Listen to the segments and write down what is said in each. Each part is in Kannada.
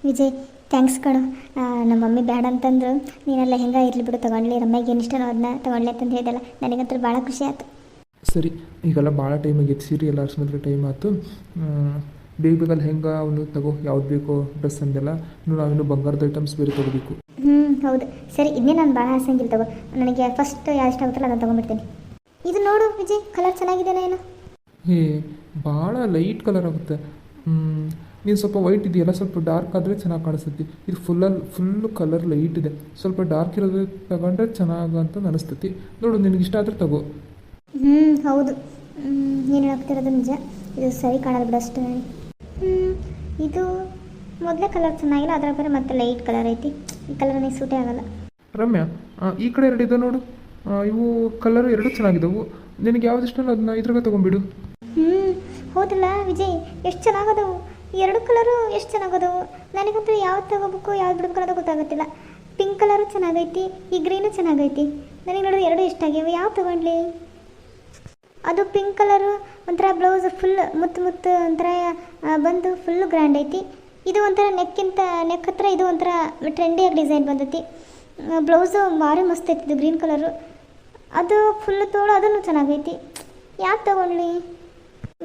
ವಿಜಯ್, ಥ್ಯಾಂಕ್ಸ್ ಕಣು. ನಮ್ಮ ಮಮ್ಮಿ ಬೇಡ ಅಂತಂದ್ರು, ನೀನೆಲ್ಲ ಹೆಂಗೆ ಇರಲಿ ಬಿಡು, ತೊಗೊಂಡ್ಲಿ, ರಮ್ಯಾಗೆ ಏನು ಇಷ್ಟನೋ ಅದನ್ನ ತೊಗೊಂಡ್ಲಿ ಅಂತಂದು ಹೇಳಿದಲ್ಲ, ನನಗಂತೂ ಭಾಳ ಖುಷಿ ಆಯ್ತು. ಸರಿ, ಈಗೆಲ್ಲ ಭಾಳ ಟೈಮ್ ಆಗೈತೆ, ಸೀರೆ ಎಲ್ಲ ಆರಿಸ್ಮೇಲೆ ಟೈಮ್ ಆಯ್ತು. ಬೇಗ ಬೇಗಲ್ಲಿ ಹೆಂಗೆ ಅವನು ತಗೋ, ಯಾವ್ದು ಬೇಕೋ ಡ್ರೆಸ್ ಅಂದೆಲ್ಲ. ನಾವಿನ್ನು ಬಂಗಾರದ ಐಟಮ್ಸ್ ಬೇರೆ ತೊಗೋಬೇಕು. ಹೌದು, ಸರಿ, ಇದನ್ನೇ ನಾನು ಭಾಳ ಆಸಂಗಿಲ್ಲ ತಗೋ. ನನಗೆ ಫಸ್ಟ್ ಯಾರು ಇಷ್ಟ ಆಗುತ್ತಲ್ಲ ಅದನ್ನು ತೊಗೊಂಡ್ಬಿಡ್ತೀನಿ. ಇದು ನೋಡು ವಿಜಯ್, ಕಲರ್ ಚೆನ್ನಾಗಿದೆಯಾ ಏನು? ಭಾಳ ಲೈಟ್ ಕಲರ್ ಆಗುತ್ತೆ. ನೀನು ಸ್ವಲ್ಪ ವೈಟ್ ಇದೆಯಲ್ಲ, ಸ್ವಲ್ಪ ಡಾರ್ಕ್ ಆದರೆ ಚೆನ್ನಾಗಿ ಕಾಣಿಸ್ತೈತಿ. ಇದು ಫುಲ್ಲು ಕಲರ್ ಲೈಟ್ ಇದೆ. ಸ್ವಲ್ಪ ಡಾರ್ಕ್ ಇರೋದು ತಗೊಂಡ್ರೆ ಚೆನ್ನಾಗಂತ ಅನಿಸ್ತೈತಿ. ನೋಡು, ನಿನಗೆ ಇಷ್ಟ ಆದರೆ ತಗೋ. ಹೌದು, ನೀನು ಹೇಳ್ತಿರೋದು ನಿಜ. ಇದು ಸರಿ ಕಾಣಲ್ಲ ಬಿಡು ಅಷ್ಟು. ಇದು ಮೊದಲೇ ಕಲರ್ ಚೆನ್ನಾಗಿಲ್ಲ, ಅದರ ಬೇರೆ ಮತ್ತೆ ಲೈಟ್ ಕಲರ್ ಐತಿ. ಈ ಕಲರ್ ನನಗೆ ಸೂಟೇ ಆಗಲ್ಲ. ರಮ್ಯಾ, ಈ ಕಡೆ ಎರಡು ಇದೆ ನೋಡು, ಇವು ಕಲರ್ ಎರಡು ಚೆನ್ನಾಗಿದ್ದವು. ನಿನಗೆ ಯಾವ್ದು ಇಷ್ಟ ಅದನ್ನ ಇದ್ರಾಗ ತೊಗೊಂಡ್ಬಿಡು. ಹೌದಲ್ಲ ವಿಜಯ್, ಎಷ್ಟು ಚೆನ್ನಾಗದವು ಎರಡು ಕಲರು, ಎಷ್ಟು ಚೆನ್ನಾಗದವು. ನನಗಂತೂ ಯಾವ್ದು ತಗೋಬೇಕು ಯಾವ್ದು ಬಿಡ್ಬೇಕು ಅನ್ನೋದು ಗೊತ್ತಾಗುತ್ತಿಲ್ಲ. ಪಿಂಕ್ ಕಲರು ಚೆನ್ನಾಗೈತಿ, ಈ ಗ್ರೀನು ಚೆನ್ನಾಗೈತಿ. ನನಗೆ ನೋಡಿದ್ರೆ ಎರಡು ಇಷ್ಟ ಆಗ್ಯಾವ. ಯಾವ್ದು ತೊಗೊಂಡ್ಲಿ? ಅದು ಪಿಂಕ್ ಕಲರು ಒಂಥರ ಬ್ಲೌಸ್ ಫುಲ್ ಮುತ್ತು ಒಂಥರ ಬಂದು ಫುಲ್ಲು ಗ್ರ್ಯಾಂಡ್ ಐತಿ. ಇದು ಒಂಥರ ನೆಕ್ ಹತ್ರ ಇದು ಒಂಥರ ಟ್ರೆಂಡಿಯಾಗಿ ಡಿಸೈನ್ ಬಂದೈತಿ. ಬ್ಲೌಸು ಭಾರಿ ಮಸ್ತ್ ಐತಿ. ಇದು ಗ್ರೀನ್ ಕಲರು, ಅದು ಫುಲ್ಲು ತೋಳು, ಅದನ್ನು ಚೆನ್ನಾಗೈತಿ. ಯಾವ್ದು ತೊಗೊಂಡ್ಲಿ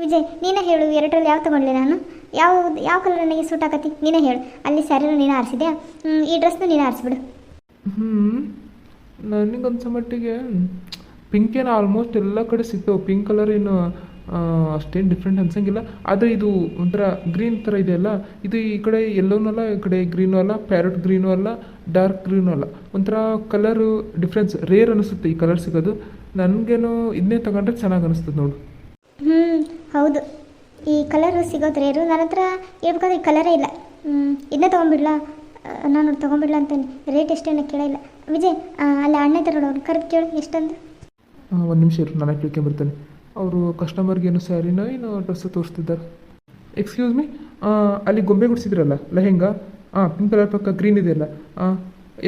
ವಿಜಯ್? ನೀನೇ ಹೇಳು, ಎರಡರಲ್ಲಿ ಯಾವ್ದು ತೊಗೊಂಡ್ಲಿ ನಾನು? ಯಾವ ಕಲರ್ ನನಗೆ ಸೂಟ್ ಆಗತ್ತಿ ನೀನೇ ಹೇಳು. ಅಲ್ಲಿ ಸ್ಯಾರಿನೂ ನೀನು ಆರಿಸಿದೆ, ಈ ಡ್ರೆಸ್ನು ನೀನು ಆರಿಸ್ಬಿಡು. ನನಗನ್ಸೋ ಮಟ್ಟಿಗೆ ಪಿಂಕ್ ಏನು ಆಲ್ಮೋಸ್ಟ್ ಎಲ್ಲ ಕಡೆ ಸಿಗ್ತಾವೆ. ಪಿಂಕ್ ಕಲರ್ ಏನು ಅಷ್ಟೇನು ಡಿಫ್ರೆಂಟ್ ಅನ್ಸಂಗಿಲ್ಲ. ಆದರೆ ಇದು ಒಂಥರ ಗ್ರೀನ್ ಥರ ಇದೆಯಲ್ಲ, ಇದು ಈ ಕಡೆ ಎಲ್ಲೋನೂ ಅಲ್ಲ, ಈ ಕಡೆ ಗ್ರೀನು ಅಲ್ಲ, ಪ್ಯಾರೆಟ್ ಗ್ರೀನು ಅಲ್ಲ, ಡಾರ್ಕ್ ಗ್ರೀನು ಅಲ್ಲ. ಒಂಥರ ಕಲರು ಡಿಫ್ರೆನ್ಸ್ ರೇರ್ ಅನಿಸುತ್ತೆ ಈ ಕಲರ್ ಸಿಗೋದು. ನನಗೇನು ಇದನ್ನೇ ತಗೊಂಡ್ರೆ ಚೆನ್ನಾಗಿ ಅನಿಸ್ತದೆ ನೋಡು. ಹೌದು, ಈ ಕಲರು ಸಿಗೋದು ರೇರು. ನನ್ನ ಹತ್ರ ಹೇಳ್ಬೇಕಾದ್ರೆ ಈ ಕಲರೇ ಇಲ್ಲ. ಇದನ್ನೇ ತೊಗೊಂಡ್ಬಿಡ್ಲಾ? ನಾನು ತೊಗೊಂಡ್ಬಿಡ್ಲಾ ಅಂತೇನೆ. ರೇಟ್ ಎಷ್ಟೇನೋ ಕೇಳಿಲ್ಲ. ವಿಜಯ್, ಅಲ್ಲಿ ಅಣ್ಣ ಇದ್ದಾರೆ ನೋಡು, ಅವ್ನು ಕರೆದು ಕೇಳು ಎಷ್ಟಂದು. ಒಂದು ನಿಮಿಷ ಇರು, ನಾನು ಕೇಳ್ಕೊಂಬರ್ತೇನೆ. ಅವರು ಕಸ್ಟಮರ್ಗೆ ಏನು ಸ್ಯಾರಿನ ಏನು ಡ್ರೆಸ್ ತೋರಿಸ್ತಿದ್ದಾರೆ. ಎಕ್ಸ್ಕ್ಯೂಸ್ ಮೀ, ಅಲ್ಲಿ ಗೊಂಬೆ ಗುಡಿಸಿದ್ರಲ್ಲ ಲೆಹೆಂಗಾ, ಪಿಂಕ್ ಕಲರ್ ಪಕ್ಕ ಗ್ರೀನ್ ಇದೆಯಲ್ಲ,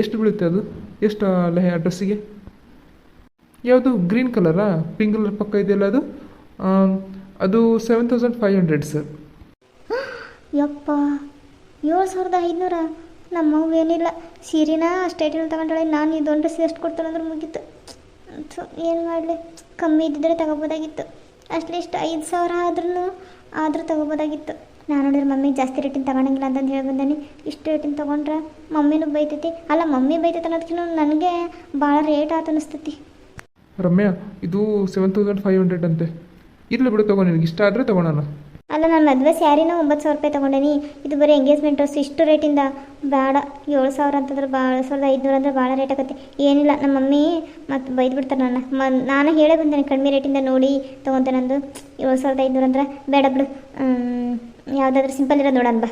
ಎಷ್ಟು ಬೀಳುತ್ತೆ ಅದು? ಎಷ್ಟು ಡ್ರೆಸ್ಸಿಗೆ? ಯಾವುದು ಗ್ರೀನ್ ಕಲರಾ? ಪಿಂಕ್ ಕಲರ್ ಪಕ್ಕ ಇದೆಯಲ್ಲ ಅದು? ಅದು 7500 ಸರ್. ಯಪ್ಪ, 7500? ನಮ್ಮವು ಏನಿಲ್ಲ, ಸೀರೆನ ಸ್ಟೇಟಲ್ಲಿ ತಗೊಂಡಳೆ. ನಾನು ಇದೊಂದು ಡ್ರೆಸ್ ಎಷ್ಟು ಕೊಡ್ತಾಳೆ ಅಂದ್ರೆ ಮುಗೀತು. ಏನು ಮಾಡಲಿ, ಕಮ್ಮಿ ಇದ್ದಿದ್ರೆ ತಗೋಬೋದಾಗಿತ್ತು. ಅಟ್ಲೀಸ್ಟ್ 5000 ಆದರೂ ತಗೋಬೋದಾಗಿತ್ತು. ನಾನು ನೋಡಿದ್ರೆ ಮಮ್ಮಿಗೆ ಜಾಸ್ತಿ ರೇಟಿನ ತಗೊಳಂಗಿಲ್ಲ ಅಂತಂದು ಹೇಳಿ ಬಂದಾನೆ. ಇಷ್ಟು ರೇಟಿನ ತೊಗೊಂಡ್ರೆ ಮಮ್ಮಿನೂ ಬೈತೈತಿ. ಅಲ್ಲ, ಮಮ್ಮಿ ಬೈತೈತೆ ಅನ್ನೋದಕ್ಕಿಂತ ನನಗೆ ಭಾಳ ರೇಟ್ ಆತ ಅನಿಸ್ತೈತಿ. ರಮ್ಯಾ, ಇದು 7500 ಅಂತೆ. ಇರಲಿ ಬಿಡು, ತಗೋ, ನಿನಗೆ ಇಷ್ಟ ಆದರೆ ತಗೊಳೋಣ. ಅಲ್ಲ, ನಾನು ಮದುವೆ ಸ್ಯಾರಿನೂ 9000 ರೂಪಾಯಿ ತೊಗೊಂಡೇನಿ. ಇದು ಬರೀ ಎಂಗೇಜ್ಮೆಂಟ್ ಡ್ರೆಸ್ ಇಷ್ಟು ರೇಟಿಂದ ಬೇಡ. 7000 ಅಂತಂದ್ರೆ 7500 ಅಂದರೆ ಭಾಳ ರೇಟ್ ಆಕತಿ. ಏನಿಲ್ಲ, ನಮ್ಮ ಮಮ್ಮಿ ಮತ್ತು ಬೈದು ಬಿಡ್ತಾರೆ ನಾನು ಹೇಳೇ ಬಂದೇನೆ, ಕಡಿಮೆ ರೇಟಿಂದ ನೋಡಿ ತೊಗೊತೇನೆ ನಂದು. 7500 ಅಂದ್ರೆ ಬೇಡ ಬಿಡು. ಯಾವುದಾದ್ರೂ ಸಿಂಪಲ್ ಇರೋದು ನೋಡೋಣ ಬಾ.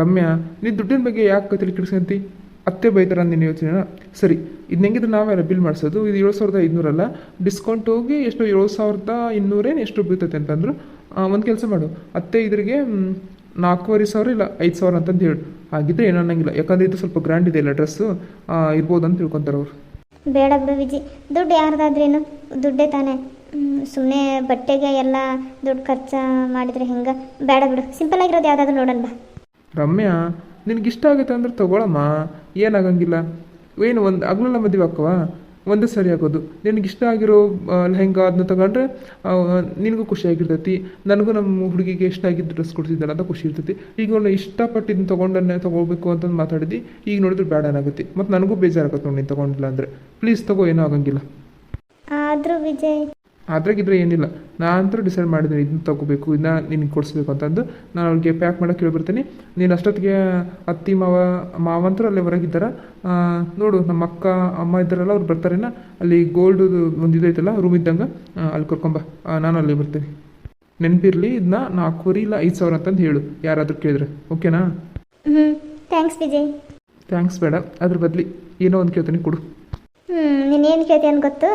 ರಮ್ಯಾ, ನೀನು ದುಡ್ಡಿನ ಬಗ್ಗೆ ಯಾಕೆ ತಲೆ ಕೆಡಿಸ್ಕೊಂತಿ? ಅತ್ತೆ ಬೈತಾರ ನೀನು ಯೋಚನೆನಾ? ಸರಿ, ಇದು ಹೆಂಗಿದ್ರೆ ನಾವೆಲ್ಲ ಬಿಲ್ ಮಾಡಿಸೋದು. ಇದು 7500 ಅಲ್ಲ, ಡಿಸ್ಕೌಂಟ್ ಹೋಗಿ ಎಷ್ಟು 7200 ಎಷ್ಟು ಬೀಳ್ತೈತೆ ಅಂತಂದ್ರು. ಒಂದು ಕೆಲಸ ಮಾಡು, ಅತ್ತೆ ಇದ್ರಿಗೆ 4500 ಇಲ್ಲ 5000 ಅಂತಂದು ಹೇಳು. ಹಾಗಿದ್ರೆ ಏನು ಅನ್ನಂಗಿಲ್ಲ, ಯಾಕಂದರೆ ಇದು ಸ್ವಲ್ಪ ಗ್ರ್ಯಾಂಡ್ ಇದೆ ಅಲ್ಲ ಡ್ರೆಸ್ಸು, ಇರ್ಬೋದು ಅಂತ ತಿಳ್ಕೊತಾರೆ ಅವರು. ಬೇಡ ಬಿಡು ವಿಜಿ, ದುಡ್ಡು ಯಾರ್ದಾದ್ರೇನು ದುಡ್ಡೇ ತಾನೇ. ಸುಮ್ಮನೆ ಬಟ್ಟೆಗೆ ಎಲ್ಲ ದುಡ್ಡು ಖರ್ಚು ಮಾಡಿದರೆ ಹೆಂಗೆ? ಬೇಡ ಬಿಡು, ಸಿಂಪಲ್ ಆಗಿರೋದು ಯಾವುದಾದ್ರೂ ನೋಡೋಣ ಬಾ. ರಮ್ಯಾ, ನಿನಗಿಷ್ಟ ಆಗುತ್ತೆ ಅಂದ್ರೆ ತೊಗೊಳಮ್ಮ, ಏನಾಗಂಗಿಲ್ಲ. ಏನು ಒಂದು ಅಗ್ಲೆಲ್ಲ ಮದುವೆ ಹಾಕವಾ? ಒಂದೇ ಸರಿ ಆಗೋದು. ನಿನಗಿಷ್ಟ ಆಗಿರೋ ಲೆಹಂಗಾ ಅದನ್ನ ತಗೊಂಡ್ರೆ ನಿನಗೂ ಖುಷಿಯಾಗಿರ್ತೈತಿ, ನನಗೂ ನಮ್ಮ ಹುಡುಗಿಗೆ ಇಷ್ಟ ಆಗಿದ್ದು ಡ್ರೆಸ್ ಕೊಡ್ತಿದ್ದಲ್ಲ ಅಂತ ಖುಷಿ ಇರ್ತೈತಿ. ಈಗ ಒಂದು ಇಷ್ಟಪಟ್ಟು ಇದನ್ನ ತೊಗೋಬೇಕು ಅಂತಂದು ಮಾತಾಡಿದ್ದು, ಈಗ ನೋಡಿದ್ರೆ ಬೇಡ ಏನಾಗುತ್ತೆ. ಮತ್ತು ನನಗೂ ಬೇಜಾರಾಗುತ್ತೆ ನೋಡಿ, ನೀನು ತೊಗೊಂಡಿಲ್ಲ ಅಂದರೆ. ಪ್ಲೀಸ್ ತಗೋ, ಏನೂ ಆಗಂಗಿಲ್ಲ. ಆದರೂ ವಿಜಯ್, ಅದ್ರಾಗಿದ್ರೆ ಏನಿಲ್ಲ. ನಾನಂತೂ ಡಿಸೈಡ್ ಮಾಡಿದ್ದೀನಿ, ಇದನ್ನ ತೊಗೋಬೇಕು, ಇದನ್ನ ನಿನಗೆ ಕೊಡಿಸ್ಬೇಕು ಅಂತಂದು. ನಾನು ಅವ್ರಿಗೆ ಪ್ಯಾಕ್ ಮಾಡೋಕ್ಕೆ ಹೇಳ್ಬಿಡ್ತೀನಿ. ನೀನು ಅಷ್ಟೊತ್ತಿಗೆ ಅತ್ತಿ ಮಾವಂತರು ಅಲ್ಲೇ ಹೊರಗಿದ್ದಾರೆ. ನೋಡು, ನಮ್ಮ ಅಕ್ಕ ಅಮ್ಮ ಇದ್ದಾರಲ್ಲ, ಅವ್ರು ಬರ್ತಾರೇನ? ಅಲ್ಲಿ ಗೋಲ್ಡ್ ಒಂದು ಇದೈತಲ್ಲ ರೂಮ್ ಇದ್ದಂಗೆ, ಅಲ್ಲಿ ಕರ್ಕೊಂಬ. ನಾನು ಅಲ್ಲೇ ಬರ್ತೀನಿ. ನೆನಪಿರಲಿ, ಇದನ್ನ 4000 ಇಲ್ಲ 5000 ಅಂತಂದು ಹೇಳು ಯಾರಾದರೂ ಕೇಳಿದ್ರೆ. ಓಕೆನಾ? ಥ್ಯಾಂಕ್ಸ್ ವಿಜಯ್. ಥ್ಯಾಂಕ್ಸ್ ಬೇಡ, ಅದ್ರ ಬದಲಿ ಏನೋ ಒಂದು ಕೇಳ್ತೀನಿ, ಕೊಡು. ನೀನೇನು ಕೇಳ್ತಿ ಅಂತ ಗೊತ್ತು.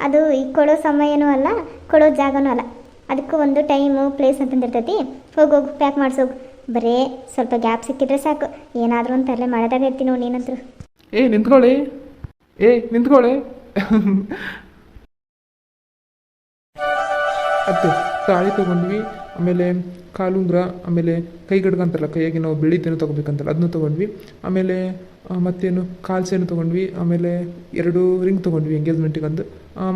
ಅದು ಈಗ ಕೊಡೋ ಸಮಯನೂ ಅಲ್ಲ, ಕೊಡೋ ಜಾಗನೂ ಅಲ್ಲ. ಅದಕ್ಕೂ ಒಂದು ಟೈಮು ಪ್ಲೇಸ್ ಅಂತಂದಿರ್ತೈತಿ. ಹೋಗು ಪ್ಯಾಕ್ ಮಾಡಿಸೋಗು. ಬರೀ ಸ್ವಲ್ಪ ಗ್ಯಾಪ್ ಸಿಕ್ಕಿದ್ರೆ ಸಾಕು, ಏನಾದರೂ ಒಂದು ತರಲೆ ಮಾಡೋದಾಗ ಇರ್ತೀನಿ ನೋಡಿ ನೀನಂತರೂ. ನಿಂತ್ಕೊಳ್ಳಿ, ನಿಂತ್ಕೊಳ್ಳಿ. ಅತ್ತೆ, ತಾಳಿ ತೊಗೊಂಡ್ವಿ, ಆಮೇಲೆ ಕಾಲುಂಗ್ರ, ಆಮೇಲೆ ಕೈಗಡ್ಗ ಅಂತಾರಲ್ಲ, ಕೈಯಾಗಿ ನಾವು ಬೆಳಿತೇನೋ ತೊಗೋಬೇಕಂತಲ್ಲ ಅದನ್ನು ತೊಗೊಂಡ್ವಿ. ಆಮೇಲೆ ಮತ್ತೇನು ಕಾಲು ಸೇನು ತೊಗೊಂಡ್ವಿ. ಆಮೇಲೆ 2 ರಿಂಗ್ ತೊಗೊಂಡ್ವಿ ಎಂಗೇಜ್ಮೆಂಟಿಗೆ ಅಂದು.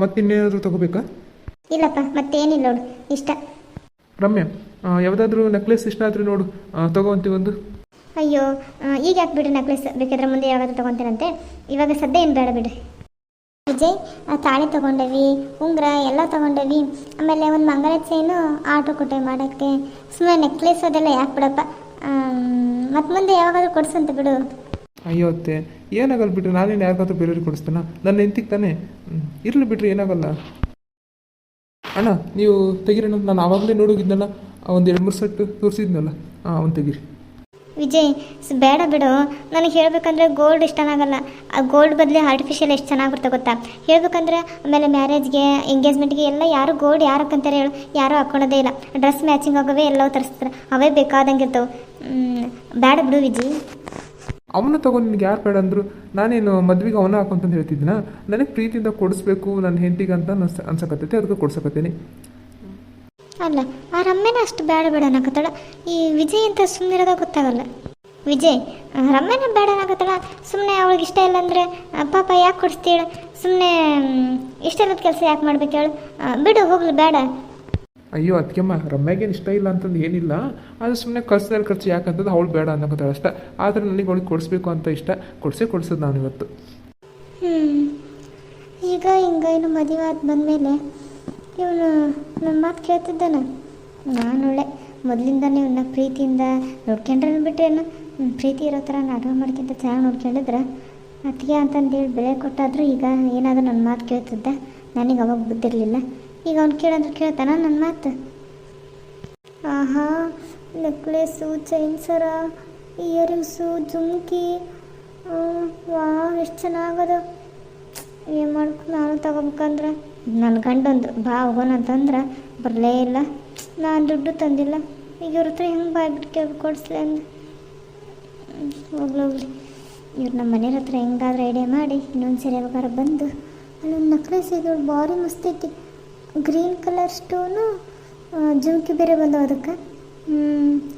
ಮತ್ತಿನ್ನೇನಾದರೂ ತೊಗೋಬೇಕಾ? ಇಲ್ಲಪ್ಪ ಮತ್ತೇನಿಲ್ಲ ನೋಡು, ಇಷ್ಟ. ರಮ್ಯಾ, ಯಾವುದಾದ್ರೂ ನೆಕ್ಲೆಸ್ ಇಷ್ಟ ಆದರೆ ನೋಡು, ತೊಗೊವಂತೀವಿ ಒಂದು. ಅಯ್ಯೋ ಈಗ ಯಾಕೆ ಬಿಡ್ರಿ ನೆಕ್ಲೆಸ್, ಬೇಕಾದ್ರೆ ಮುಂದೆ ಯಾವಾಗಾದ್ರೂ ತೊಗೊತೀನಂತೆ, ಇವಾಗ ಸದ್ಯ ಏನು ಬೇಡ ಬಿಡ್ರಿ. ವಿಜಯ್, ತಾಳಿ ತೊಗೊಂಡವಿ, ಉಂಗುರ ಎಲ್ಲ ತೊಗೊಂಡವಿ, ಆಮೇಲೆ ಒಂದು ಮಂಗಳ ಚೈನು ಆರ್ಡ್ರ್ ಕೊಟ್ಟೆ ಮಾಡೋಕ್ಕೆ. ಸುಮ್ಮನೆ ನೆಕ್ಲೆಸ್ ಅದೆಲ್ಲ ಯಾಕೆ ಬಿಡಪ್ಪ, ಮತ್ತು ಮುಂದೆ ಯಾವಾಗಾದ್ರೂ ಕೊಡ್ಸಂತ ಬಿಡು. ಅಯ್ಯೋ ಅತ್ತೆ, ಏನಾಗಲ್ಲ ಬಿಡ್ರಿ, ನಾನೇನು ಯಾರಿಗಾದ್ರೂ ಬೇರೆಯವ್ರಿಗೆ ಕೊಡಿಸ್ತಾನ, ನನ್ನ ಹೆಂಡ್ತಿಗೆ ತಾನೇ. ಇರಲಿ ಬಿಡ್ರಿ, ಏನಾಗಲ್ಲ. ಅಣ್ಣ ನೀವು ತೆಗಿರೋಣ, ನಾನು ಆವಾಗಲೇ ನೋಡೋಗಿದ್ನಲ್ಲ, ಒಂದು 2-3 ಸೆಟ್ ತೋರಿಸಿದ್ನಲ್ಲ, ಅವ್ನು ತೆಗೀರಿ. ವಿಜಯ್ ಬೇಡ ಬಿಡು, ನನಗೆ ಹೇಳ್ಬೇಕಂದ್ರೆ ಗೋಲ್ಡ್ ಇಷ್ಟನಾಗಲ್ಲ. ಆ ಗೋಲ್ಡ್ ಬದಲು ಆರ್ಟಿಫಿಷಿಯಲ್ ಎಷ್ಟು ಚೆನ್ನಾಗಿ ಬರುತ್ತೆ ಗೊತ್ತಾ. ಹೇಳ್ಬೇಕಂದ್ರೆ ಆಮೇಲೆ ಮ್ಯಾರೇಜ್ಗೆ ಎಂಗೇಜ್ಮೆಂಟ್ಗೆ ಎಲ್ಲ ಯಾರು ಗೋಲ್ಡ್ ಯಾರು ಹಾಕಂತಾರೆ ಹೇಳು, ಯಾರೂ ಹಾಕ್ಕೊಳೋದೇ ಇಲ್ಲ. ಡ್ರೆಸ್ ಮ್ಯಾಚಿಂಗ್ ಆಗೋವೇ ಎಲ್ಲವೂ ತರಿಸ್ತಾರೆ, ಅವೇ ಬೇಕಾದಂಗೆ ಇರ್ತವೆ. ಬೇಡ ಬಿಡು ವಿಜಯ್. ಅವನ್ನ ತೊಗೊಂಡು ನಿನಗೆ ಯಾರು ಬೇಡ ಅಂದರು? ನಾನೇನು ಮದ್ವೆಗೆ ಅವನ ಹಾಕೊಂತಂದು ಹೇಳ್ತಿದ್ದೀನ? ನನಗೆ ಪ್ರೀತಿಯಿಂದ ಕೊಡಿಸ್ಬೇಕು ನನ್ನ ಹೆಂಡತಿಗೆ ಅಂತ ಅನ್ಸಕತ್ತೈತೆ, ಅದಕ್ಕೆ ಕೊಡ್ಸಕತ್ತೀನಿ. ಅಲ್ಲ, ಆ ರಮ್ಯನ ಅಷ್ಟು ಬೇಡ ಬೇಡ ಅನ್ನಕತ್ತಾಳ, ಈ ವಿಜಯ್ ಅಂತ ಸುಮ್ಮನಿರೋದ ಗೊತ್ತಾಗಲ್ಲ. ವಿಜಯ್ ರಮ್ಯನ ಬೇಡ ಅನ್ನಕತ್ತಾಳ, ಸುಮ್ಮನೆ ಅವಳಿಗೆ ಇಷ್ಟ ಇಲ್ಲ ಅಂದರೆ ಪಾಪ ಯಾಕೆ ಕೊಡಿಸ್ತೀಳ? ಸುಮ್ಮನೆ ಇಷ್ಟ ಇಲ್ಲದ ಕೆಲಸ ಯಾಕೆ ಮಾಡ್ಬೇಕು ಹೇಳು, ಬಿಡು ಹೋಗ್ಲಿ, ಬೇಡ. ಅಯ್ಯೋ ಅದಕ್ಕೆಮ್ಮ, ರಮ್ಯಾಗೇನು ಇಷ್ಟ ಇಲ್ಲ ಅಂತಂದು ಏನಿಲ್ಲ, ಅದು ಸುಮ್ಮನೆ ಖರ್ಚು ಯಾಕಂತಂದು ಅವಳು ಬೇಡ ಅನ್ನಕತ್ತಾಳೆ ಅಷ್ಟೇ. ಆದರೆ ನನಗೆ ಅವಳಿಗೆ ಕೊಡಿಸ್ಬೇಕು ಅಂತ ಇಷ್ಟ, ಕೊಡ್ಸೋದು ನಾನು ಇವತ್ತು. ಈಗ ಹಿಂಗೆ ಇನ್ನು ಮದುವೆ ಆದ ಬಂದಮೇಲೆ ಇವನು ನನ್ನ ಮಾತು ಕೇಳ್ತಿದ್ದಾನೆ. ನಾನು ಒಳ್ಳೆ ಮೊದಲಿಂದನೇ ಇವನ್ನ ಪ್ರೀತಿಯಿಂದ ನೋಡ್ಕೊಂಡ್ರೆ ಬಿಟ್ಟೇನು, ಪ್ರೀತಿ ಇರೋ ಥರ ನಾಟಕ ಮಾಡ್ಕೊಂತ ಚೆನ್ನಾಗಿ ನೋಡ್ಕೊಂಡಿದ್ರೆ ಅತ್ತಿಗೆ ಅಂತಂದೇಳಿ ಬೆಲೆ ಕೊಟ್ಟಾದರೂ ಈಗ ಏನಾದರೂ ನನ್ನ ಮಾತು ಕೇಳ್ತಿದ್ದ. ನನಗೆ ಅವಾಗ ಬುದ್ಧಿರಲಿಲ್ಲ, ಈಗ ಅವ್ನು ಕೇಳಂದ್ರೆ ಕೇಳ್ತಾನ ನನ್ನ ಮಾತು. ಆಹಾ, ನೆಕ್ಲೆಸ್ಸು, ಚೈನ್ ಸರ, ಇಯರಿಂಗ್ಸು, ಜುಮ್ಕಿ, ವಾ ಎಷ್ಟು ಚೆನ್ನಾಗದ. ಏನು ಮಾಡ್ಕೊಂಡು ನಾನು ತಗೋಬೇಕಂದ್ರೆ ನನ್ನ ಗಂಡೊಂದು ಬಾ ಹೋಗೋಣ ಅಂತಂದ್ರೆ ಬರಲೇ ಇಲ್ಲ. ನಾನು ದುಡ್ಡು ತಂದಿಲ್ಲ, ಈಗ ಇವ್ರ ಹತ್ರ ಹೆಂಗೆ ಬಾಯ್ಬಿಟ್ಟು ಕೇಳ್ಬೇಕು ಕೊಡಿಸ್ಲಿ ಅಂದು. ಹೋಗ್ಲಿ ಇವ್ರು ನಮ್ಮ ಮನೆಯವ್ರ ಹತ್ರ ಹೆಂಗಾದ್ರೆ ಐಡಿಯಾ ಮಾಡಿ ಇನ್ನೊಂದು ಸರಿ ಯಾವಾಗಾರ ಬಂದು ಅಲ್ಲೊಂದು ನೆಕ್ಲೆಸ್ ಇದು ಭಾರಿ ಮಸ್ತೈತಿ, ಗ್ರೀನ್ ಕಲರ್ ಸ್ಟೋನು, ಜುಮ್ಕಿ ಬೇರೆ ಬಂದವು ಅದಕ್ಕೆ.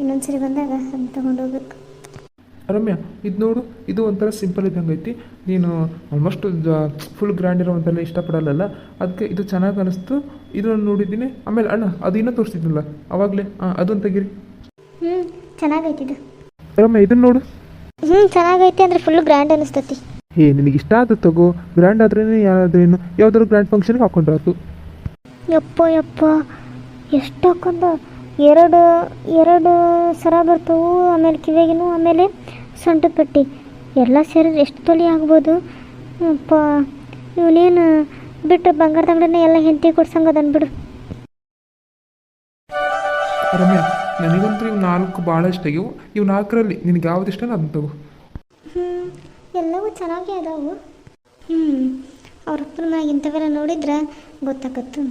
ಇನ್ನೊಂದು ಸರಿ ಬಂದಾಗ ಅದನ್ನ ತೊಗೊಂಡು ಹೋಗ್ಬೇಕು. ರಮ್ಯಾ, ಇದು ನೋಡು, ಇದು ಒಂಥರ ಸಿಂಪಲ್ ಇದ್ದಂಗೆ ಐತಿ. ನೀನು ಆಲ್ಮೋಸ್ಟ್ ಫುಲ್ ಗ್ರ್ಯಾಂಡ್ ಇರೋ ಒಂಥರ ಇಷ್ಟಪಡಲ್ಲ, ಅದಕ್ಕೆ ಇದು ಚೆನ್ನಾಗಿ ಅನಿಸ್ತು. ಇದನ್ನು ನೋಡಿದ್ದೀನಿ. ಆಮೇಲೆ ಅಣ್ಣ ಅದು ಇನ್ನೂ ತೋರಿಸಿದ್ನಲ್ಲ ಅವಾಗಲೇ, ಅದೊಂದು ತೆಗೀರಿ. ಚೆನ್ನಾಗೈತಿ ಇದು. ರಮ್ಯಾ ಇದನ್ನು ನೋಡು. ಚೆನ್ನಾಗೈತಿ ಅಂದರೆ ಫುಲ್ ಗ್ರ್ಯಾಂಡ್ ಅನಿಸ್ತತಿ. ನಿನಗೆ ಇಷ್ಟ ಆದ ತಗೋ, ಗ್ರ್ಯಾಂಡ್ ಆದ್ರೇನು ಯಾವ್ದೇನು ಯಾವ್ದಾದ್ರು ಗ್ರ್ಯಾಂಡ್ ಫಂಕ್ಷನ್ಗೆ ಹಾಕೊಂಡ್ರಾತು. ಯಪ್ಪ ಎಷ್ಟು ಹಾಕೊಂಡ, ಎರಡು ಸರ ಬರ್ತವು, ಆಮೇಲೆ ಕಿವಿಗಿನೂ, ಆಮೇಲೆ ಸೊಂಟದ ಪಟ್ಟಿ ಎಲ್ಲ ಸೇರಿದ್ರೆ ಎಷ್ಟು ತೊಲೆ ಆಗ್ಬೋದು. ಅಪ್ಪ ಇವನೇನು ಬಿಟ್ಟು ಬಂಗಾರದ ಅಂಗಡಿನ ಎಲ್ಲ ಹೆಂಡತಿ ಕೊಡ್ಸಂಗದ ಅಂದ್ಬಿಡು. ರಮ್ಯಾ, ನನಗಂತೂ ಇವು 4 ಭಾಳ ಇಷ್ಟ ಆಗ್ಯವು. ಇವು 4ರಲ್ಲಿ ನಿನಗೆ ಯಾವ್ದು ಇಷ್ಟ ಅದನ್ನ ತಗೋ. ಎಲ್ಲವೂ ಚೆನ್ನಾಗೇ ಅದಾವು. ಅವ್ರ ಅಪ್ಪನ ಮ್ಯಾಗ ಇಂಥವೆಲ್ಲ ನೋಡಿದ್ರೆ ಗೊತ್ತಾಗತ್ತು.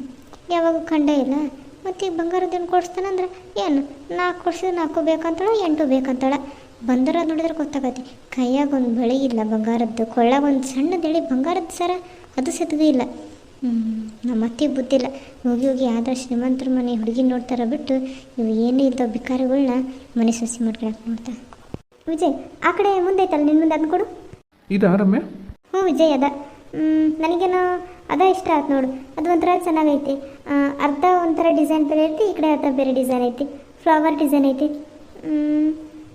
ಯಾವಾಗ ಕಂಡೇ ಇಲ್ಲ. ಮತ್ತು ಈಗ ಬಂಗಾರದೇನು ಕೊಡಿಸ್ತಾನಂದ್ರೆ ಏನು 4 ಕೊಡ್ಸಿದ್ರೆ 4 ಬೇಕಂತಾಳ, 8 ಬೇಕಂತಾಳ. ಬಂದರ ನೋಡಿದ್ರೆ ಗೊತ್ತಾಗತ್ತೆ. ಕೈಯಾಗ ಒಂದು ಬಳೆ ಇಲ್ಲ ಬಂಗಾರದ್ದು, ಕೊಳ್ಳಾಗ ಒಂದು ಸಣ್ಣದೇಳಿ ಬಂಗಾರದ ಸರ ಅದು ಸೆತದೇ ಇಲ್ಲ. ನಮ್ಮ ಅತ್ತಿಗೆ ಬುದ್ಧಿಲ್ಲ, ಹೋಗಿ ಆದ ಶ್ರೀಮಂತರ ಮನೆ ಹುಡುಗಿ ನೋಡ್ತಾರ ಬಿಟ್ಟು ಇವು ಏನೇ ಇಲ್ದೋ ಬಿಕಾರಿಗಳನ್ನ ಮನೆ ಸೊಸಿ ಮಾಡ್ಕೊಳಕ್ಕೆ ನೋಡ್ತಾರೆ. ವಿಜಯ್ ಆ ಕಡೆ ಮುಂದೆ ಐತಲ್ಲ, ನಿನ್ನ ಮುಂದೆ ಅದನ್ನ ಕೊಡು. ಇದಾ ರಮ್ಯಾ? ಹ್ಞೂ ವಿಜಯ್ ಅದ. ನನಗೇನೋ ಅದ ಇಷ್ಟ ಆಯ್ತು ನೋಡು. ಅದು ಒಂಥರ ಚೆನ್ನಾಗೈತಿ. ಅರ್ಧ ಒಂಥರ ಡಿಸೈನ್ ಬೇರೆ ಐತಿ, ಈ ಕಡೆ ಅರ್ಧ ಬೇರೆ ಡಿಸೈನ್ ಐತಿ, ಫ್ಲವರ್ ಡಿಸೈನ್ ಐತಿ.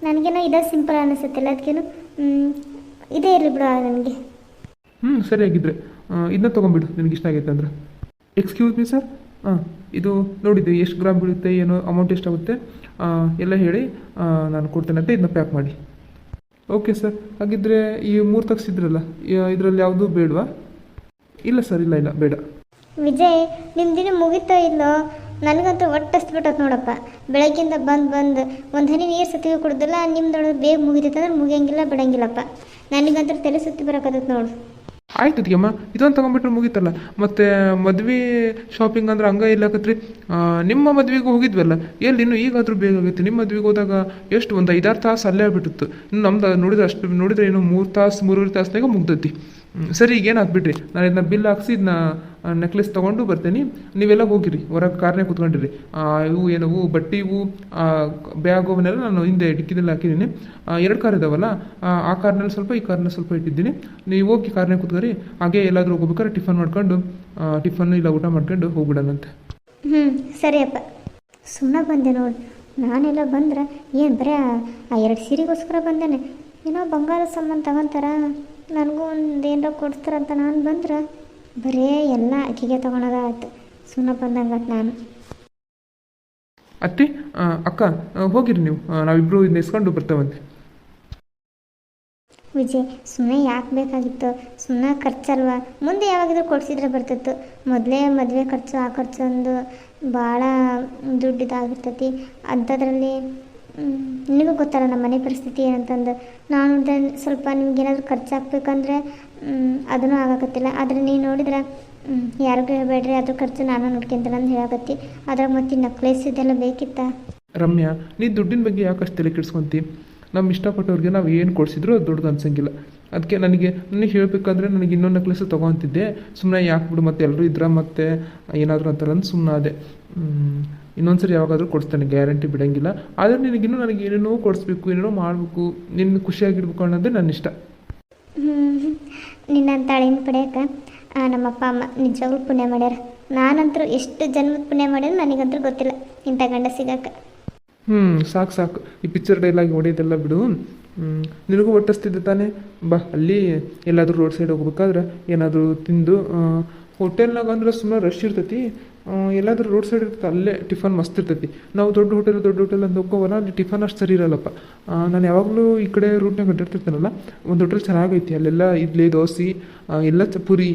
ನನಗೇನೋ ಇದೇ ಸಿಂಪಲ್ ಅನ್ನಿಸುತ್ತಿಲ್ಲ, ಅದಕ್ಕೇನು ಇದೇ ಇರಲಿ ಬಿಡು ನನಗೆ. ಸರಿಯಾಗಿದ್ರೆ ಇದನ್ನ ತೊಗೊಂಬಿಡು, ನಿನಗೆ ಇಷ್ಟ ಆಗೈತೆ ಅಂದ್ರೆ. ಎಕ್ಸ್ಕ್ಯೂಸ್ ಮೀ ಸರ್, ಇದು ನೋಡಿದ್ದೆ ಎಷ್ಟು ಗ್ರಾಮ್ ಬೀಳುತ್ತೆ, ಏನೋ ಅಮೌಂಟ್ ಎಷ್ಟಾಗುತ್ತೆ ಎಲ್ಲ ಹೇಳಿ ನಾನು ಕೊಡ್ತೇನಂತೆ, ಇದನ್ನ ಪ್ಯಾಕ್ ಮಾಡಿ. Okay sir. ಹಾಗಿದ್ರೆ ಈ 3 ತೆಗ್ಸಿದ್ರಲ್ಲ, ಇದರಲ್ಲಿ ಯಾವುದೂ ಬೇಡವಾ? ಇಲ್ಲ ಸರ್, ಇಲ್ಲ ಬೇಡ. ವಿಜಯ್ ನಿಮ್ಮ ದಿನ ಮುಗಿತೋ ಇಲ್ಲೋ, ನನಗಂತೂ ಒಟ್ಟು ಹಸ್ಬಿಟ್ಟತ್ ನೋಡಪ್ಪ. ಬೆಳಗ್ಗಿಂದ ಬಂದು ಒಂದು ಹನಿ ನೀರು ಸತಿಗೆ ಕುಡ್ದಿಲ್ಲ, ನಿಮ್ದೊಳಗೆ ಬೇಗ ಮುಗಿತೈತಂದ್ರೆ ಮುಗಿಯಂಗಿಲ್ಲ ಬಿಡಂಗಿಲ್ಲಪ್ಪ. ನನಗಂತೂ ತಲೆ ಸುತ್ತಿ ಬರೋಕತ್ತೈತೆ ನೋಡು. ಆಯ್ತು ಅದಕ್ಕೆಮ್ಮ, ಇದೊಂದು ತೊಗೊಂಬಿಟ್ರೆ ಮುಗೀತಲ್ಲ. ಮತ್ತು ಮದ್ವೆ ಶಾಪಿಂಗ್ ಅಂದ್ರೆ ಹಂಗೆ ಇಲ್ಲಕತ್ರಿ. ನಿಮ್ಮ ಮದ್ವೆಗೆ ಹೋಗಿದ್ವಲ್ಲ, ಎಲ್ಲಿ ಇನ್ನೂ ಈಗಾದರೂ ಬೇಗ ಆಗೈತಿ. ನಿಮ್ಮ ಮದ್ವೆಗೆ ಹೋದಾಗ ಎಷ್ಟು ಒಂದು 5-6 ತಾಸು ಅಲ್ಲೇ ಆಗ್ಬಿಟ್ಟಿತ್ತು. ಇನ್ನು ನಮ್ದು ನೋಡಿದ್ರೆ ಏನು 3 ತಾಸು 3.5 ತಾಸ್ನಾಗ ಮುಗ್ದೈತಿ. ಸರಿ, ಈಗ ಏನಾಗ್ಬಿಟ್ರಿ, ನಾನು ಇದನ್ನ ಬಿಲ್ ಹಾಕ್ಸಿ ಇದನ್ನ ನೆಕ್ಲೆಸ್ ತೊಗೊಂಡು ಬರ್ತೀನಿ. ನೀವೆಲ್ಲ ಹೋಗಿರಿ, ಹೊರಗೆ ಕಾರ್ನೇ ಕೂತ್ಕೊಂಡಿರಿ. ಇವು ಏನವು ಬಟ್ಟೆ ಇವು ಬ್ಯಾಗ್ ಅವನ್ನೆಲ್ಲ ನಾನು ಹಿಂದೆ ಡಿಕ್ಕಿದಲ್ಲಿ ಹಾಕಿದ್ದೀನಿ. 2 ಕಾರ್ ಇದಾವಲ್ಲ, ಆ ಕಾರ್ನಲ್ಲಿ ಸ್ವಲ್ಪ ಈ ಕಾರ್ನಲ್ಲಿ ಸ್ವಲ್ಪ ಇಟ್ಟಿದ್ದೀನಿ. ನೀವು ಹೋಗಿ ಕಾರ್ನೇ ಕೂತ್ಕೊರಿ. ಹಾಗೆ ಎಲ್ಲಾದರೂ ಹೋಗ್ಬೇಕಾದ್ರೆ ಟಿಫನ್ ಮಾಡ್ಕೊಂಡು ಟಿಫನ್ ಇಲ್ಲ ಊಟ ಮಾಡ್ಕೊಂಡು ಹೋಗ್ಬಿಡೋಣಂತೆ. ಹ್ಞೂ ಸರಿಯಪ್ಪ. ಸುಮ್ಮನೆ ಬಂದೆ ನೋಡಿ. ನಾನೆಲ್ಲ ಬಂದ್ರೆ ಏನು ಬರೀ ಆ 2 ಸೀರೆಗೋಸ್ಕರ ಬಂದೇನೆ. ಏನೋ ಬಂಗಾರ ಸಾಮಾನು ತಗೊತಾರ, ನನಗೂ ಒಂದು ಏನರ ಕೊಡ್ತಾರಂತ ನಾನು ಬಂದ್ರೆ ಬರೀ ಎಲ್ಲ ಅಕ್ಕಿಗೆ ತೊಗೊಳೋದ ಆಯ್ತು. ಸುಮ್ಮನೆ ಬಂದಂಗೆ ನಾನು. ಅತ್ತಿ, ಅಕ್ಕ, ಹೋಗಿರಿ ನೀವು. ನಾವಿಬ್ಬರು ಇದನ್ನ ಇಸ್ಕೊಂಡು ಬರ್ತಾವಂತೆ. ವಿಜಯ್, ಸುಮ್ಮನೆ ಯಾಕೆ ಬೇಕಾಗಿತ್ತು? ಸುಮ್ಮನೆ ಖರ್ಚಲ್ವಾ? ಮುಂದೆ ಯಾವಾಗಿದ್ರೂ ಕೊಡಿಸಿದ್ರೆ ಬರ್ತಿತ್ತು. ಮೊದಲೇ ಮದುವೆ ಖರ್ಚು ಆ ಖರ್ಚು ಒಂದು ಭಾಳ ದುಡ್ಡು ಇದಾಗಿರ್ತೈತಿ. ಅಂಥದ್ರಲ್ಲಿ ನಿನಗೂ ಗೊತ್ತಲ್ಲ ನಮ್ಮ ಮನೆ ಪರಿಸ್ಥಿತಿ ಏನಂತಂದು. ನಾನು ಸ್ವಲ್ಪ ನಿಮ್ಗೇನಾದರೂ ಖರ್ಚು ಹಾಕ್ಬೇಕಂದ್ರೆ ಅದೂ ಆಗಾಕತ್ತಿಲ್ಲ. ಆದರೆ ನೀನು ನೋಡಿದ್ರೆ ಯಾರಿಗೂ ಹೇಳ್ಬೇಡ್ರಿ, ಅದ್ರ ಖರ್ಚು ನಾನು ನೋಡ್ಕೊಂತೀನಿ ಅಂತ ಹೇಳಾಕತ್ತಿ. ಅದ್ರಾಗ ಮತ್ತೆ ನಕ್ಲೇಸ್ ಇದೆಲ್ಲ ಬೇಕಿತ್ತಾ? ರಮ್ಯಾ, ನೀ ದುಡ್ಡಿನ ಬಗ್ಗೆ ಯಾಕೆ ಅಷ್ಟು ತಲೆ ಕೆಡಿಸ್ಕೊಂತಿ? ನಮ್ಮ ಇಷ್ಟಪಟ್ಟವ್ರಿಗೆ ನಾವು ಏನು ಕೊಡಿಸಿದ್ರು ಅದು ದೊಡ್ಡದು ಅನ್ಸಂಗಿಲ್ಲ. ಅದಕ್ಕೆ ನನಗೆ ಹೇಳಬೇಕಂದ್ರೆ ನನಗೆ ಇನ್ನೊಂದು ನೆಕ್ಲೆಸ್ ತೊಗೊತಿದ್ದೆ. ಸುಮ್ಮನೆ ಯಾಕೆ ಬಿಡು, ಮತ್ತೆ ಎಲ್ಲರೂ ಇದ್ರೆ ಮತ್ತೆ ಏನಾದರೂ ಅಂತಾರ ಅಂತ ಸುಮ್ಮನೆ ಅದೇ. ಇನ್ನೊಂದು ಸರಿ ಯಾವಾಗಾದರೂ ಕೊಡಿಸ್ತೇನೆ, ಗ್ಯಾರಂಟಿ ಬಿಡೋಂಗಿಲ್ಲ. ಆದರೆ ನಿನಗಿನ್ನೂ ನನಗೆ ಏನೇನೋ ಕೊಡಿಸ್ಬೇಕು, ಏನೇನೋ ಮಾಡಬೇಕು, ನಿನ್ನ ಖುಷಿಯಾಗಿರ್ಬೇಕು ಅನ್ನೋದೇ ನನ್ನ ಇಷ್ಟ. ನಿನ್ನ ತಾಳಿನ ಪಡೆಯೋಕೆ ನಮ್ಮಪ್ಪ ಅಮ್ಮ ನಿಜವಾಗ್ಲೂ ಪುಣ್ಯ ಮಾಡ್ಯಾರ. ನಾನಂತರೂ ಎಷ್ಟು ಜನ್ಮದ ಪುಣ್ಯ ಮಾಡ್ಯಾರ ನನಗಂತೂ ಗೊತ್ತಿಲ್ಲ ಇಂಥ ಗಂಡ ಸಿಗಕ್ಕೆ. ಸಾಕು ಸಾಕು, ಈ ಪಿಕ್ಚರ್ ಡೈಲಾಗ್ ಹೊಡೆಯೋದೆಲ್ಲ ಬಿಡು. ನಿನಗೂ ಒಟ್ಟಿಸ್ತಿದ್ದೆ ತಾನೇ? ಬಾ, ಅಲ್ಲಿ ಎಲ್ಲಾದರೂ ರೋಡ್ ಸೈಡ್ ಹೋಗ್ಬೇಕಾದ್ರೆ ಏನಾದರೂ ತಿಂದು, ಹೋಟೆಲ್ನಾಗ ಅಂದ್ರೆ ಸುಮ್ಮನೆ ರಶ್ ಇರ್ತೈತಿ. ಎಲ್ಲಾದರೂ ರೋಡ್ ಸೈಡ್ ಇರ್ತೈತೆ, ಅಲ್ಲೇ ಟಿಫನ್ ಮಸ್ತ್ ಇರ್ತೈತಿ. ನಾವು ದೊಡ್ಡ ಹೋಟೆಲ್ ಅಂತ ಹೋಗೋವಲ್ಲ, ಅಲ್ಲಿ ಟಿಫನ್ ಅಷ್ಟು ಸರಿ ಇರಲ್ಲಪ್ಪ. ನಾನು ಯಾವಾಗಲೂ ಈ ಕಡೆ ರೂಟ್ನಾಗ ಅಡ್ಡಾಡ್ತಿರ್ತಾನಲ್ಲ, ಒಂದು ಹೋಟೆಲ್ ಚೆನ್ನಾಗೈತಿ. ಅಲ್ಲೆಲ್ಲ ಇಡ್ಲಿ, ದೋಸೆ, ಎಲ್ಲ ಪುರಿ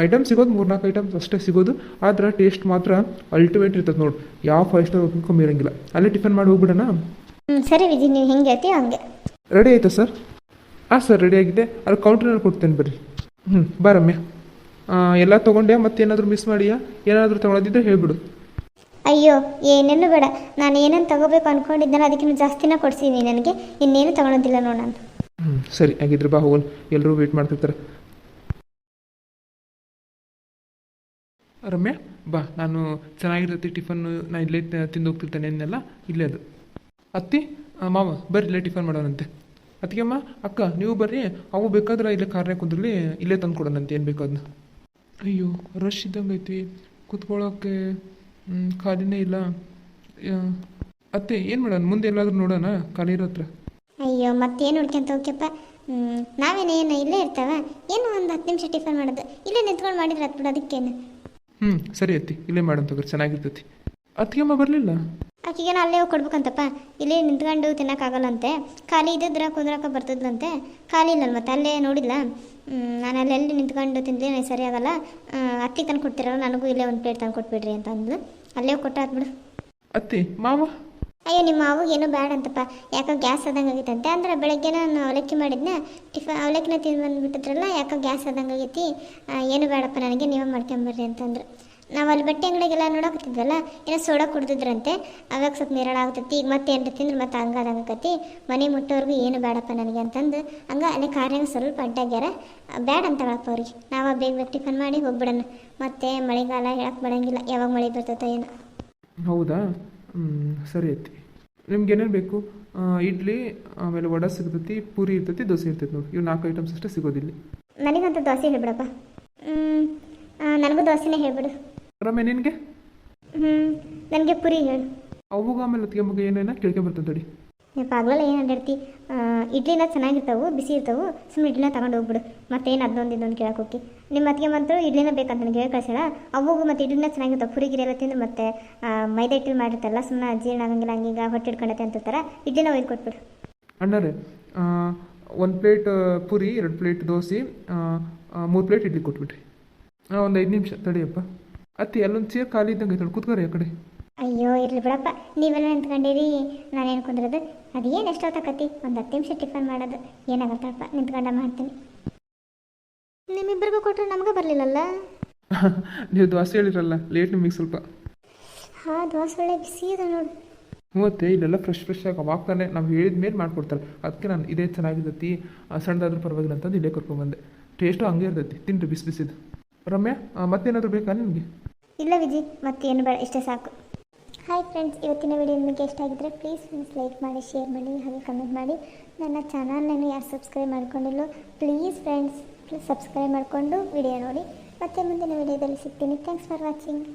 ಐಟಮ್ ಸಿಗೋದು 3-4 ಐಟಮ್ಸ್ ಅಷ್ಟೇ ಸಿಗೋದು. ಆದ್ರೆ ಟೇಸ್ಟ್ ಮಾತ್ರ ಅಲ್ಟಿಮೇಟ್ ಇರ್ತದೆ ನೋಡಿ. ಯಾವ 5 ಸ್ಟಾರ್ ಹೋಗಿ ಕಮ್ಮಿ ಇರೋಂಗಿಲ್ಲ. ಅಲ್ಲೇ ಟಿಫನ್ ಮಾಡಿ ಹೋಗ್ಬಿಡೋಣ? ಸರಿ ವಿಜಯ್, ನೀವು ಹೆಂಗೆ ಹೇಳ್ತೀವಿ ಹಂಗೆ. ರೆಡಿ ಆಯಿತಾ ಸರ್? ಸರ್ ರೆಡಿ ಆಗಿದೆ. ಅಲ್ಲಿ ಕೌಂಟ್ರಲ್ಲಿ ಕೊಡ್ತೇನೆ ಬರ್ರಿ. ಬಾ ರಮ್ಯಾ. ಎಲ್ಲ ತೊಗೊಂಡೆ, ಮತ್ತೇನಾದರೂ ಮಿಸ್ ಮಾಡಿಯಾ? ಏನಾದರೂ ತೊಗೊಳೋದಿದ್ರೆ ಹೇಳ್ಬಿಡು. ಅಯ್ಯೋ, ಏನೇನು ಬೇಡ. ನಾನು ಏನೇನು ತೊಗೋಬೇಕು ಅಂದ್ಕೊಂಡಿದ್ದೇನೆ ಅದಕ್ಕಿಂತ ಜಾಸ್ತಿನ ಕೊಡ್ಸಿದ್ದೀನಿ. ನನಗೆ ಇನ್ನೇನು ತೊಗೊಳೋದಿಲ್ಲ ನೋಡಿ ನಾನು. ಸರಿ, ಹಾಗಿದ್ರೆ ಬಾ ಹೋಗೋಣ. ಎಲ್ಲರೂ ವೇಟ್ ಮಾಡ್ತಿರ್ತಾರೆ. ರಮ್ಯಾ ಬಾ, ನಾನು ಚೆನ್ನಾಗಿರ್ತೈತಿ ಟಿಫನ್ನು ನಾನು ಇಲ್ಲೇ ತಿಂದು ಹೋಗ್ತಿರ್ತೇನೆ. ಇನ್ನೆಲ್ಲ ಇಲ್ಲೇ ಅದು. ಅತ್ತಿ, ಮಾವ ಬರ್ರಿ, ಇಲ್ಲೇ ಟಿಫನ್ ಮಾಡೋಣಂತೆ. ಅತ್ತಿಗೆಮ್ಮ, ಅಕ್ಕ ನೀವು ಬರ್ರಿ. ಅವು ಬೇಕಾದ್ರೆ ಇಲ್ಲೇ ಕಾರ್ನೇ ಕುಂದ್ರಲ್ಲಿ, ಇಲ್ಲೇ ತಂದು ಕೊಡೋಣಂತೆ ಏನು ಬೇಕು ಅದನ್ನ. ಅಯ್ಯೋ, ರಶ್ ಇದ್ದಂಗೆ ಐತಿ, ಕುತ್ಕೊಳ್ಳೋಕ್ಕೆ ಖಾಲಿನೇ ಇಲ್ಲ. ಅತ್ತೆ ಏನು ಮಾಡೋಣ? ಮುಂದೆ ಎಲ್ಲಾದರೂ ನೋಡೋಣ ಖಾಲಿ ಇರೋ ಹತ್ರ. ಅಯ್ಯೋ, ಮತ್ತೇನು ಹುಡ್ಕೊಂತ ಹೋಗ್ಯಪ್ಪ. ನಾವೇನೇನು ಇಲ್ಲೇ ಇರ್ತಾವ? ಏನು ಒಂದು 10 ನಿಮಿಷ ಟಿಫನ್ ಮಾಡೋದು, ಇಲ್ಲೇ ನಿಂತ್ಕೊಂಡು ಮಾಡಿದ್ರೆ ಹತ್ಬಿಡು. ಅದಕ್ಕೇನು? ಸರಿ ಅತ್ತಿ, ಇಲ್ಲೇ ಮಾಡೋಣ ತಗೋರಿ, ಚೆನ್ನಾಗಿರ್ತೈತಿ. ಅತ್ತಿಗೆಮ್ಮ ಬರಲಿಲ್ಲ? ಆಕೆಗೇನೋ ಅಲ್ಲೇ ಹೋಗಿ ಕೊಡ್ಬೇಕಂತಪ್ಪ. ಇಲ್ಲೇ ನಿಂತ್ಕೊಂಡು ತಿನ್ನೋಕ್ಕಾಗಲ್ಲಂತೆ. ಖಾಲಿ ಇದ್ದಿದ್ರೆ ಕುಂದ್ರಕ್ಕೆ ಬರ್ತದಂತೆ. ಖಾಲಿ ಇಲ್ಲಲ್ಲ, ಮತ್ತೆ ಅಲ್ಲೇ ನೋಡಿಲ್ಲ ನಾನು. ಅಲ್ಲೆಲ್ಲಿ ನಿಂತ್ಕೊಂಡು ತಿಂದ್ರೆ ಸರಿ ಆಗಲ್ಲ. ಅತ್ತಿಗೆ ತಂದು ಕೊಡ್ತಿರಲ್ಲ, ನನಗೂ ಇಲ್ಲೇ ಒಂದು ಪ್ಲೇಟ್ ತಂದು ಕೊಟ್ಬಿಡ್ರಿ ಅಂತ ಅಂದ್ಲು. ಅಲ್ಲೇ ಹೋಗಿ ಕೊಟ್ಟು ಆತ್ಬಿಡು. ಅತ್ತಿ, ಮಾವ? ಅಯ್ಯೋ, ನಿಮ್ಮ ಮಾವಿಗೆ ಏನೂ ಬೇಡ ಅಂತಪ್ಪ. ಯಾಕೋ ಗ್ಯಾಸ್ ಆದಂಗೆ ಆಗೈತಂತೆ. ಅಂದ್ರೆ ಬೆಳಗ್ಗೆ ನಾನು ಅವಲಕ್ಕಿ ಮಾಡಿದ್ನ, ಅವಲಕ್ಕಿನ ತಿಂದು ಬಂದುಬಿಟ್ಟಿದ್ರಲ್ಲ, ಯಾಕೋ ಗ್ಯಾಸ್ ಆದಂಗೆ ಆಗೈತಿ, ಏನು ಬೇಡಪ್ಪ ನನಗೆ, ನೀವೇ ಮಾಡ್ಕೊಂಬರ್ರಿ ಅಂತಂದ್ರು. ನಾವು ಅಲ್ಲಿ ಬಟ್ಟೆ ಅಂಗಡಿಗೆಲ್ಲ ನೋಡೋಕತ್ತಿದ್ವಲ್ಲ, ಏನೋ ಸೋಡಾ ಕುಡ್ದಿದ್ರಂತೆ. ಅವಾಗ ಸ್ವಲ್ಪ ನೇರಳ ಆಗ್ತೈತಿ. ಈಗ ಮತ್ತೆ ಏನು ತಿಂದ್ರೆ ಮತ್ತೆ ಹಂಗಾದಾಗತಿ. ಮನೆ ಮುಟ್ಟೋರ್ಗು ಏನು ಬೇಡಪ್ಪ ನನಗೆ ಅಂತಂದು ಹಂಗೆ ಅಲ್ಲೇ ಕಾರ್ಯಾಗ ಸ್ವಲ್ಪ ಅಡ್ಡಾಗ್ಯಾರ. ಬೇಡ ಅಂತ ಹೇಳಪ್ಪ ಅವ್ರಿಗೆ. ನಾವು ಬೇಗ ಟಿಫನ್ ಮಾಡಿ ಹೋಗ್ಬಿಡೋಣ. ಮತ್ತೆ ಮಳೆಗಾಲ ಹೇಳಕ್ಕೆ ಬರೋಂಗಿಲ್ಲ, ಯಾವಾಗ ಮಳೆ ಬರ್ತೈತೋ ಏನೋ. ಹೌದಾ? ಸರಿ ಐತಿ. ನಿಮ್ಗೆ ಏನೇನು ಬೇಕು? ಇಡ್ಲಿ, ಆಮೇಲೆ ವಡೆ ಸಿಗ್ತೈತಿ, ಪೂರಿ ಇರ್ತೈತಿ, ದೋಸೆ ಇರ್ತೈತಿ ನೋಡಿ. ಇವು 4 ಐಟಮ್ಸ್ ಅಷ್ಟೇ ಸಿಗೋದಿಲ್ಲ. ನನಗಂತೂ ದೋಸೆ ಹೇಳ್ಬಿಡಪ್ಪ. ನನಗೂ ದೋಸೆನೇ ಹೇಳ್ಬಿಡು. ರಮ್ಯ, ನಿನಗೆ? ನನಗೆ ಪುರಿ ಹೇಳು. ಅವಾಗ ಆಮೇಲೆ ಅತ್ತಿಗೆ ಮಗ ಏನೇನ ಕೇಳ್ಕೊಂಬರ್ತದೆ ತಡಿ. ಯಪ್ಪ, ಆಗಲಲ್ಲ ಏನು ಅಡ್ಡಾಡ್ತಿ. ಇಡ್ಲಿನ ಚೆನ್ನಾಗಿರ್ತಾವೆ, ಬಿಸಿ ಇರ್ತಾವೆ. ಸುಮ್ಮನೆ ಇಡ್ಲಿನ ತಗೊಂಡು ಹೋಗ್ಬಿಡು. ಮತ್ತೇನು ಅದೊಂದು ಕೇಳಕ್ಕೆ ಹೋಗಿ. ನಿಮ್ಮ ಅತ್ತಿಗೆ ಮಾತ್ರ ಇಡ್ಲಿನ ಬೇಕಂತ ನನಗೆ ಹೇಳಿ ಕಳ್ಸೋಣ. ಅವಾಗ ಮತ್ತು ಇಡ್ಲಿನ ಚೆನ್ನಾಗಿರ್ತಾವೆ. ಪುರಿಗಿರಿ ಎಲ್ಲ ತಿಂದು ಮತ್ತೆ ಮೈದಾ ಹಿಟ್ಟಲ್ಲಿ ಮಾಡಿರ್ತಾರಲ್ಲ, ಸುಮ್ಮನೆ ಜೀರ್ಣ ಆಗಂಗಿಲ್ಲ, ಹಂಗೀಗ ಹೊಟ್ಟೆ ಹಿಡ್ಕೊಂಡತೆ ಅಂತಿರ್ತಾರೆ. ಇಡ್ಲಿನ ಒಯ್ದು ಕೊಟ್ಬಿಡು. ಅಣ್ಣರೇ, 1 plate puri, 2 plate dosa, 3 plate idli ಕೊಟ್ಬಿಟ್ರಿ. ಒಂದು 5 ನಿಮಿಷ ತಡಿಯಪ್ಪ. ಅತ್ತಿ, ಅಲ್ಲೊಂದು ಚೇರ್ ಖಾಲಿ ಇದ್ದಂಗೆ ಐತೆ, ಕೂತ್ಕೋರಿ ಆ ಕಡೆ. ಅಯ್ಯೋ, ಇರಲಿ ಬಿಡಪ್ಪ. ನೀವೆಲ್ಲ ನಿಂತ್ಕೊಂಡಿರಿ, ನಾನೇನು ಕುಂದ್ರದು. ಅದೇನು ಎಷ್ಟೊತ್ತಾಕತಿ? ಒಂದು 10 ನಿಮಿಷ ಟಿಫನ್ ಮಾಡೋದು ಏನಾಗತ್ತಪ್ಪ. ನಿಂತ್ಕೊಂಡ ಮಾಡ್ತೀನಿ. ನಿಮ್ಮಿಬ್ಬರಿಗೂ ಕೊಟ್ಟರೆ ನಮಗೆ ಬರಲಿಲ್ಲಲ್ಲ. ನೀವು ದೋಸೆ ಹೇಳಿರಲ್ಲ, ಲೇಟ್ ನಿಮಗೆ ಸ್ವಲ್ಪ. ದೋಸೆ ಒಳ್ಳೆ ಬಿಸಿ ಇದೆ ನೋಡು. ಮತ್ತೆ ಇಲ್ಲೆಲ್ಲ ಫ್ರೆಶ್ ಆಗಿ ಅವಾಗ್ತಾನೆ ನಾವು ಹೇಳಿದ ಮೇಲೆ ಮಾಡ್ಕೊಡ್ತಾರೆ. ಅದಕ್ಕೆ ನಾನು ಇದೇ ಚೆನ್ನಾಗಿರ್ತೈತಿ, ಸಣ್ಣದಾದ್ರೂ ಪರವಾಗಿಲ್ಲ ಅಂತಂದು ಇಲ್ಲೇ ಕರ್ಕೊಂಬಂದೆ. ಟೇಸ್ಟು ಹಂಗೆ ಇರ್ತೈತಿ, ತಿನ್ರಿ ಬಿಸಿ ಬಿಸಿದು. ರಮ್ಯಾ ಮತ್ತೇನಾದರೂ ಬೇಕಾ ನಿನಗೆ? ಇಲ್ಲ ವಿಜಿ, ಮತ್ತೇನು ಬೇಡ, ಇಷ್ಟೇ ಸಾಕು. ಹಾಯ್ ಫ್ರೆಂಡ್ಸ್, ಇವತ್ತಿನ ವಿಡಿಯೋ ನಿಮಗೆ ಇಷ್ಟ ಆಗಿದ್ದರೆ ಪ್ಲೀಸ್ ಲೈಕ್ ಮಾಡಿ, ಶೇರ್ ಮಾಡಿ, ಹಾಗೆ ಕಮೆಂಟ್ ಮಾಡಿ. ನನ್ನ ಚಾನಲ್ನನ್ನು ಯಾರು ಸಬ್ಸ್ಕ್ರೈಬ್ ಮಾಡ್ಕೊಂಡಿಲ್ಲೋ ಪ್ಲೀಸ್ ಫ್ರೆಂಡ್ಸ್ ಸಬ್ಸ್ಕ್ರೈಬ್ ಮಾಡಿಕೊಂಡು ವಿಡಿಯೋ ನೋಡಿ. ಮತ್ತೆ ಮುಂದಿನ ವಿಡಿಯೋದಲ್ಲಿ ಸಿಗ್ತೀನಿ. Thanks for watching.